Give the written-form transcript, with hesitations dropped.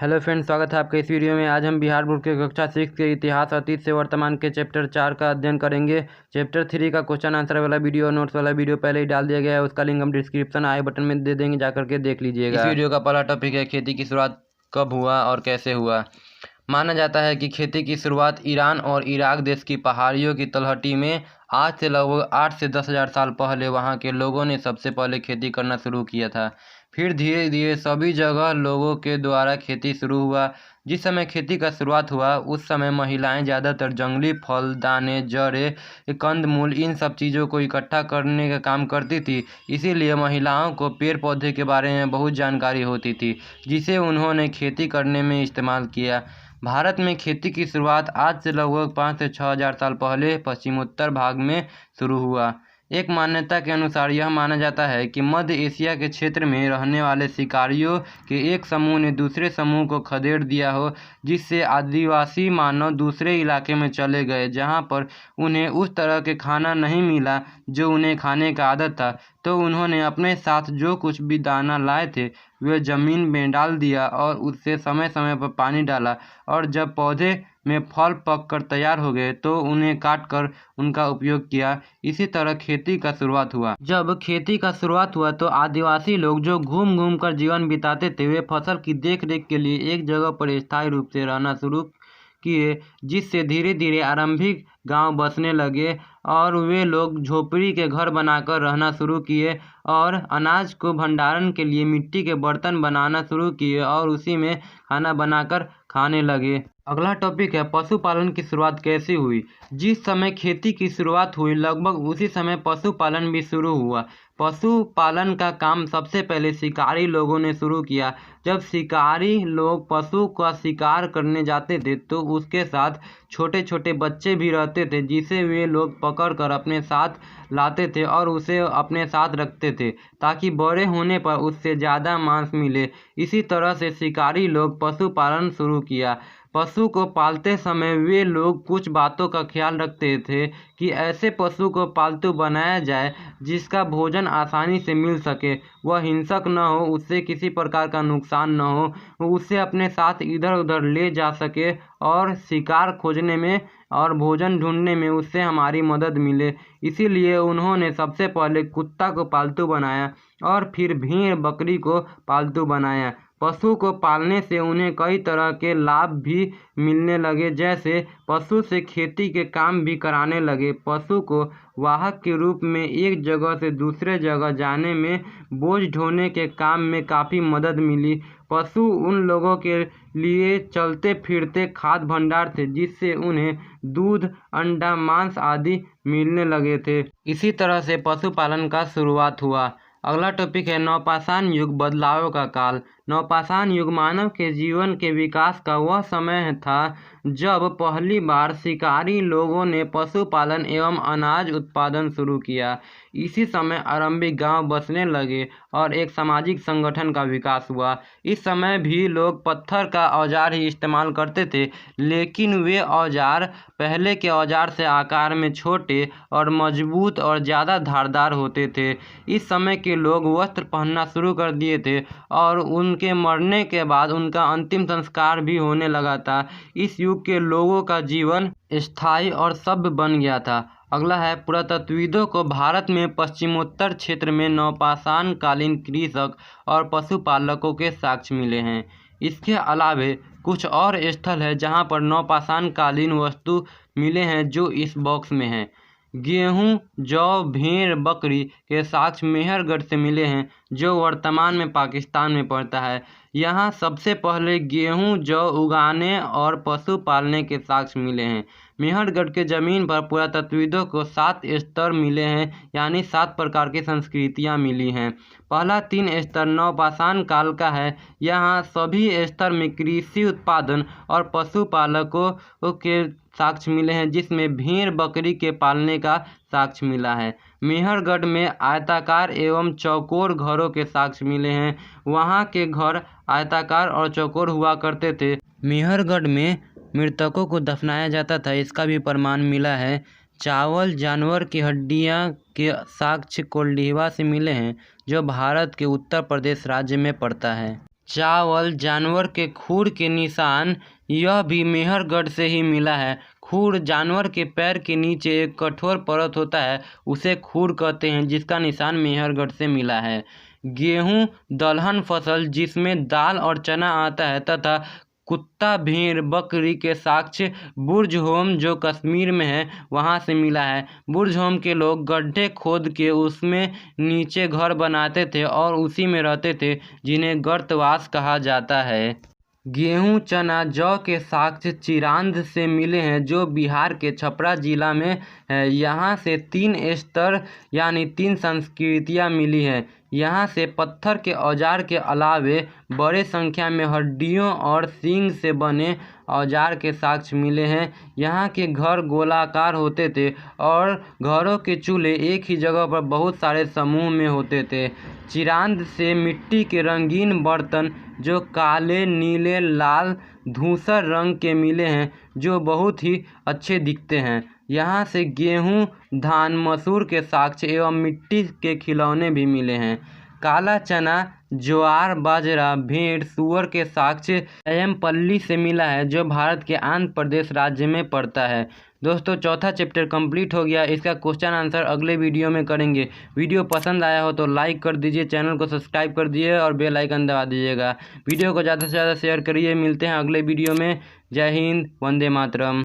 Hello friends, स्वागत है आपके इस वीडियो में। आज हम बिहार बोर्ड के कक्षा 6 के इतिहास अतीत से वर्तमान के चैप्टर 4 का अध्ययन करेंगे। चैप्टर 3 का क्वेश्चन आंसर वाला वीडियो और नोट्स वाला वीडियो पहले ही डाल दिया गया है, उसका लिंक हम डिस्क्रिप्शन आई बटन में दे देंगे, जाकर के देख लीजिएगा। इस वीडियो का पहला टॉपिक है खेती की शुरुआत कब हुआ और कैसे हुआ। माना जाता है कि खेती की शुरुआत ईरान और इराक देश की पहाड़ियों की तलहटी में आज से लगभग 8 से 10,000 साल पहले वहाँ के लोगों ने सबसे पहले खेती करना शुरू किया था। फिर धीरे धीरे सभी जगह लोगों के द्वारा खेती शुरू हुआ। जिस समय खेती का शुरुआत हुआ उस समय महिलाएं ज़्यादातर जंगली फल, दाने, जड़ें, कंदमूल इन सब चीज़ों को इकट्ठा करने का काम करती थी। इसीलिए महिलाओं को पेड़ पौधे के बारे में बहुत जानकारी होती थी, जिसे उन्होंने खेती करने में इस्तेमाल किया। भारत में खेती की शुरुआत आज से लगभग 5 से 6,000 साल पहले पश्चिमोत्तर भाग में शुरू हुआ। एक मान्यता के अनुसार यह माना जाता है कि मध्य एशिया के क्षेत्र में रहने वाले शिकारियों के एक समूह ने दूसरे समूह को खदेड़ दिया हो, जिससे आदिवासी मानव दूसरे इलाके में चले गए जहां पर उन्हें उस तरह के खाना नहीं मिला जो उन्हें खाने का आदत था। तो उन्होंने अपने साथ जो कुछ भी दाना लाए थे वे जमीन में डाल दिया और उससे समय समय पर पानी डाला, और जब पौधे में फल पक कर तैयार हो गए तो उन्हें काट कर उनका उपयोग किया। इसी तरह खेती का शुरुआत हुआ। जब खेती का शुरुआत हुआ तो आदिवासी लोग जो घूम घूम कर जीवन बिताते थे, वे फसल की देखरेख के लिए एक जगह पर स्थायी रूप से रहना शुरू किए, जिससे धीरे धीरे आरंभिक गांव बसने लगे और वे लोग झोपड़ी के घर बनाकर रहना शुरू किए और अनाज को भंडारण के लिए मिट्टी के बर्तन बनाना शुरू किए और उसी में खाना बनाकर खाने लगे। अगला टॉपिक है पशुपालन की शुरुआत कैसे हुई। जिस समय खेती की शुरुआत हुई लगभग उसी समय पशुपालन भी शुरू हुआ। पशुपालन का काम सबसे पहले शिकारी लोगों ने शुरू किया। जब शिकारी लोग पशु का शिकार करने जाते थे तो उसके साथ छोटे छोटे बच्चे भी रहते थे, जिसे वे लोग पकड़ कर अपने साथ लाते थे और उसे अपने साथ रखते थे ताकि बड़े होने पर उससे ज़्यादा मांस मिले। इसी तरह से शिकारी लोग पशुपालन शुरू किया। पशु को पालते समय वे लोग कुछ बातों का ख्याल रखते थे कि ऐसे पशु को पालतू बनाया जाए जिसका भोजन आसानी से मिल सके, वह हिंसक न हो, उससे किसी प्रकार का नुकसान न हो, उसे अपने साथ इधर उधर ले जा सके और शिकार खोजने में और भोजन ढूंढने में उससे हमारी मदद मिले। इसीलिए उन्होंने सबसे पहले कुत्ता को पालतू बनाया और फिर भेड़ बकरी को पालतू बनाया। पशु को पालने से उन्हें कई तरह के लाभ भी मिलने लगे, जैसे पशु से खेती के काम भी कराने लगे। पशु को वाहक के रूप में एक जगह से दूसरे जगह जाने में, बोझ ढोने के काम में काफ़ी मदद मिली। पशु उन लोगों के लिए चलते फिरते खाद्य भंडार थे, जिससे उन्हें दूध, अंडा, मांस आदि मिलने लगे थे। इसी तरह से पशुपालन का शुरुआत हुआ। अगला टॉपिक है नवपाषाण युग बदलावों का काल। नवपाषाण युग मानव के जीवन के विकास का वह समय था जब पहली बार शिकारी लोगों ने पशुपालन एवं अनाज उत्पादन शुरू किया। इसी समय आरंभिक गांव बसने लगे और एक सामाजिक संगठन का विकास हुआ। इस समय भी लोग पत्थर का औजार ही इस्तेमाल करते थे, लेकिन वे औजार पहले के औजार से आकार में छोटे और मजबूत और ज़्यादा धारदार होते थे। इस समय के लोग वस्त्र पहनना शुरू कर दिए थे और उनके मरने के बाद उनका अंतिम संस्कार भी होने लगा था। इस युग के लोगों का जीवन स्थायी और सभ्य बन गया था। अगला है पुरातत्वविदों को भारत में पश्चिमोत्तर क्षेत्र में नवपाषाण कालीन कृषक और पशुपालकों के साक्ष्य मिले हैं। इसके अलावे कुछ और स्थल है जहां पर नवपाषाण कालीन वस्तु मिले हैं जो इस बॉक्स में हैं। गेहूं, जौ, भेड़, बकरी के साक्ष्य मेहरगढ़ से मिले हैं, जो वर्तमान में पाकिस्तान में पड़ता है। यहाँ सबसे पहले गेहूं, जौ उगाने और पशु पालने के साक्ष्य मिले हैं। मेहरगढ़ के ज़मीन पर पुरातत्वविदों को 7 स्तर मिले हैं, यानी 7 प्रकार की संस्कृतियाँ मिली हैं। पहला 3 स्तर नवपाषाण काल का है। यहाँ सभी स्तर में कृषि उत्पादन और पशुपालकों के साक्ष्य मिले हैं, जिसमें भेड़ बकरी के पालने का साक्ष्य मिला है। मेहरगढ़ में आयताकार एवं चौकोर घरों के साक्ष्य मिले हैं। वहाँ के घर आयताकार और चौकोर हुआ करते थे। मेहरगढ़ में मृतकों को दफनाया जाता था, इसका भी प्रमाण मिला है। चावल, जानवर की हड्डियाँ के साक्ष्य कोल्डिहवा से मिले हैं, जो भारत के उत्तर प्रदेश राज्य में पड़ता है। चावल जानवर के खुर के निशान, यह भी मेहरगढ़ से ही मिला है। खुर जानवर के पैर के नीचे एक कठोर परत होता है, उसे खुर कहते हैं, जिसका निशान मेहरगढ़ से मिला है। गेहूं दलहन फसल जिसमें दाल और चना आता है तथा कुत्ता भेड़ बकरी के साक्ष्य बुर्ज होम जो कश्मीर में है वहाँ से मिला है। बुर्ज होम के लोग गड्ढे खोद के उसमें नीचे घर बनाते थे और उसी में रहते थे, जिन्हें गर्तवास कहा जाता है। गेहूं चना जौ के साक्ष्य चिरांद से मिले हैं जो बिहार के छपरा जिला में है। यहाँ से 3 स्तर यानी 3 संस्कृतियाँ मिली हैं। यहाँ से पत्थर के औजार के अलावे बड़े संख्या में हड्डियों और सींग से बने औजार के साक्ष्य मिले हैं। यहाँ के घर गोलाकार होते थे और घरों के चूल्हे एक ही जगह पर बहुत सारे समूह में होते थे। चिरांद से मिट्टी के रंगीन बर्तन जो काले नीले लाल धूसर रंग के मिले हैं, जो बहुत ही अच्छे दिखते हैं। यहाँ से गेहूं धान मसूर के साक्ष्य एवं मिट्टी के खिलौने भी मिले हैं। काला चना ज्वार बाजरा भेड़ सूअर के साक्ष्य एमपल्ली से मिला है, जो भारत के आंध्र प्रदेश राज्य में पड़ता है। दोस्तों, चौथा चैप्टर कंप्लीट हो गया। इसका क्वेश्चन आंसर अगले वीडियो में करेंगे। वीडियो पसंद आया हो तो लाइक कर दीजिए, चैनल को सब्सक्राइब कर दीजिए और बेल आइकन दबा दीजिएगा। वीडियो को ज़्यादा से ज़्यादा शेयर करिए। मिलते हैं अगले वीडियो में। जय हिंद, वंदे मातरम।